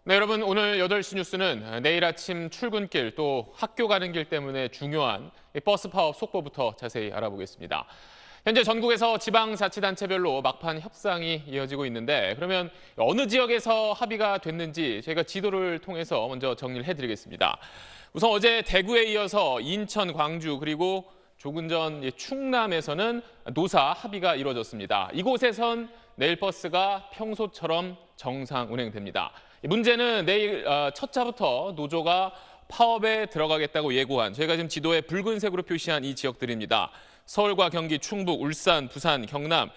네, 여러분 오늘 8시 뉴스는 내일 아침 출근길 또 학교 가는 길 때문에 중요한 버스 파업 속보부터 자세히 알아보겠습니다. 현재 전국에서 지방자치단체별로 막판 협상이 이어지고 있는데 그러면 어느 지역에서 합의가 됐는지 저희가 지도를 통해서 먼저 정리를 해드리겠습니다. 우선 어제 대구에 이어서 인천, 광주 그리고 조금 전 충남에서는 노사 합의가 이루어졌습니다. 이곳에선 내일 버스가 평소처럼 정상 운행됩니다. 문제는 내일 첫 차부터 노조가 파업에 들어가겠다고 예고한 저희가 지금 지도에 붉은색으로 표시한 이 지역들입니다. 서울과 경기, 충북, 울산, 부산, 경남,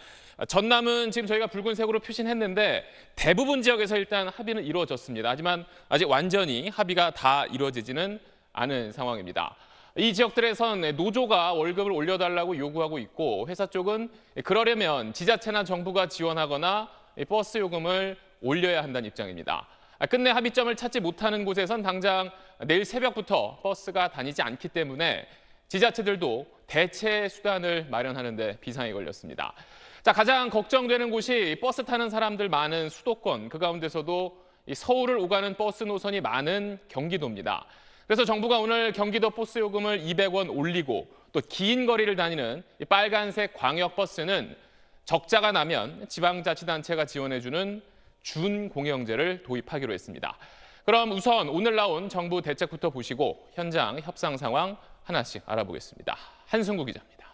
전남은 지금 저희가 붉은색으로 표시했는데 대부분 지역에서 일단 합의는 이루어졌습니다. 하지만 아직 완전히 합의가 다 이루어지지는 않은 상황입니다. 이 지역들에선 노조가 월급을 올려달라고 요구하고 있고 회사 쪽은 그러려면 지자체나 정부가 지원하거나 버스 요금을 올려야 한다는 입장입니다. 끝내 합의점을 찾지 못하는 곳에선 당장 내일 새벽부터 버스가 다니지 않기 때문에 지자체들도 대체 수단을 마련하는 데 비상이 걸렸습니다. 자, 가장 걱정되는 곳이 버스 타는 사람들 많은 수도권, 그 가운데서도 서울을 오가는 버스 노선이 많은 경기도입니다. 그래서 정부가 오늘 경기도 버스 요금을 200원 올리고 또 긴 거리를 다니는 이 빨간색 광역버스는 적자가 나면 지방자치단체가 지원해주는 준공영제를 도입하기로 했습니다. 그럼 우선 오늘 나온 정부 대책부터 보시고 현장 협상 상황 하나씩 알아보겠습니다. 한승구 기자입니다.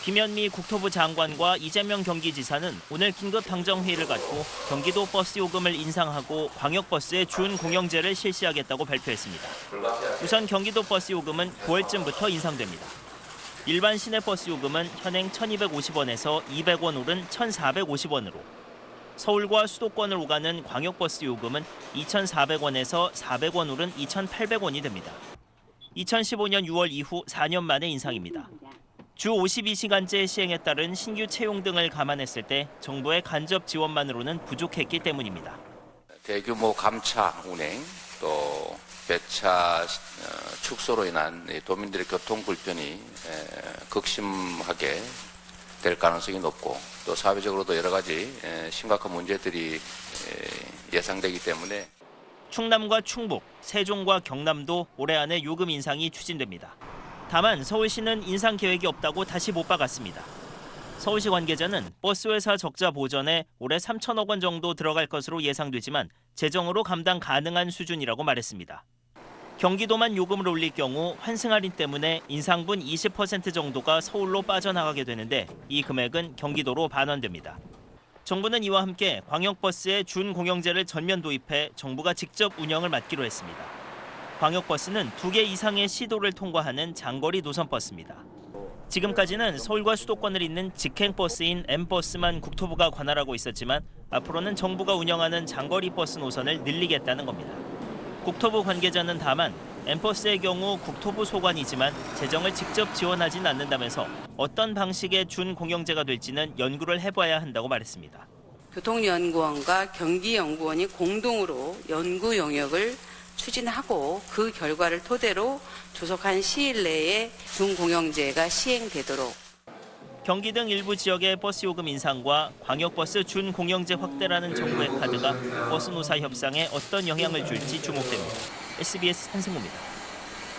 김현미 국토부 장관과 이재명 경기지사는 오늘 긴급 당정회의를 갖고 경기도 버스 요금을 인상하고 광역버스의 준공영제를 실시하겠다고 발표했습니다. 우선 경기도 버스 요금은 9월쯤부터 인상됩니다. 일반 시내버스 요금은 현행 1,250원에서 200원 오른 1,450원으로, 서울과 수도권을 오가는 광역버스 요금은 2,400원에서 400원 오른 2,800원이 됩니다. 2015년 6월 이후 4년 만의 인상입니다. 주 52시간제 시행에 따른 신규 채용 등을 감안했을 때 정부의 간접 지원만으로는 부족했기 때문입니다. 대규모 감차 운행, 또 배차 축소로 인한 도민들의 교통 불편이 극심하게 될 가능성이 높고 또 사회적으로도 여러 가지 심각한 문제들이 예상되기 때문에 충남과 충북, 세종과 경남도 올해 안에 요금 인상이 추진됩니다. 다만 서울시는 인상 계획이 없다고 다시 못 박았습니다. 서울시 관계자는 버스회사 적자 보전에 올해 3천억 원 정도 들어갈 것으로 예상되지만 재정으로 감당 가능한 수준이라고 말했습니다. 경기도만 요금을 올릴 경우 환승 할인 때문에 인상분 20% 정도가 서울로 빠져나가게 되는데 이 금액은 경기도로 반환됩니다. 정부는 이와 함께 광역버스의 준공영제를 전면 도입해 정부가 직접 운영을 맡기로 했습니다. 광역버스는 2개 이상의 시도를 통과하는 장거리 노선버스입니다. 지금까지는 서울과 수도권을 잇는 직행버스인 M버스만 국토부가 관할하고 있었지만 앞으로는 정부가 운영하는 장거리 버스 노선을 늘리겠다는 겁니다. 국토부 관계자는 다만 M버스의 경우 국토부 소관이지만 재정을 직접 지원하진 않는다면서 어떤 방식의 준공영제가 될지는 연구를 해봐야 한다고 말했습니다. 교통연구원과 경기연구원이 공동으로 연구 용역을 추진하고 그 결과를 토대로 조속한 시일 내에 준공영제가 시행되도록. 경기 등 일부 지역의 버스 요금 인상과 광역버스 준공영제 확대라는 정부의 카드가 버스 노사 협상에 어떤 영향을 줄지 주목됩니다. SBS 한승우입니다.